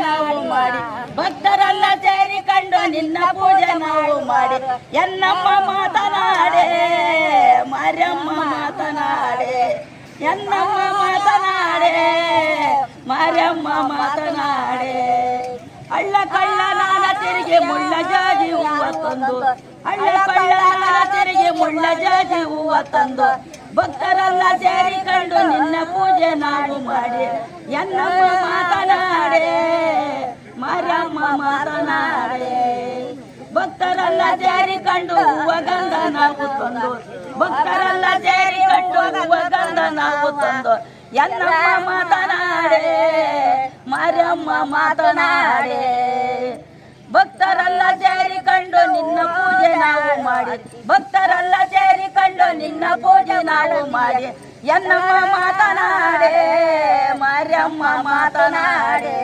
ನಾವು ಮಾಡಿ ಭಕ್ತರೆಲ್ಲ ಸೇರಿಕೊಂಡು ನಿನ್ನ ಪೂಜೆ ನಾವು ಮಾಡಿ ಎನ್ನಮ್ಮ ಮಾತನಾಡೆ ಮಾರಮ್ಮ ಮಾತನಾಡೆ ಎನ್ನಮ್ಮ ಮಾತನಾಡೆ ಮಾರಮ್ಮ ಮಾತನಾಡೆ ಹಳ್ಳ ಕಳ್ಳ ನಾನ ತಿರುಗಿ ಮುಳ್ಳ ಜಾಜಿ ಹೂವ ತಂದು ಹಳ್ಳ ಕಳ್ಳ ನಾನ ತಿರುಗಿ ಮುಳ್ಳ ಜಾಜಿ ಹೂವ ತಂದು ಭಕ್ತರೆಲ್ಲ ಸೇರಿಕೊಂಡು ನಿನ್ನ ಪೂಜೆ ನಾವು ಮಾಡಿ ಎನ್ನಮ್ಮ ಮಾತನಾಡೆ ಮಾರಮ್ಮ ಮಾತನಾಡೆ ಭಕ್ತರೆಲ್ಲ ಸೇರಿಕೊಂಡು ಹೂವ ಗಂಧ ನಾವು ತಂದು ಭಕ್ತರೆಲ್ಲ ಸೇರಿಕೊಂಡು ಹೂವ ಗಂಧ ನಾವು ತಂದು ಎನ್ನಮ್ಮ ಮಾತನಾಡೆ ಮಾರಮ್ಮ ಮಾತನಾಡೆ ಭಕ್ತರೆಲ್ಲ ಸೇರಿಕೊಂಡು ನಿನ್ನ ಪೂಜೆ ನಾವು ಮಾಡಿ ಭಕ್ತರೆಲ್ಲ ಸೇರಿಕೊಂಡು ನಿನ್ನ ಪೂಜೆ ನಾವು ಮಾಡಿ ಎನ್ನಮ್ಮ ಮಾತನಾಡೆ ಮಾರಮ್ಮ ಮಾತನಾಡೆ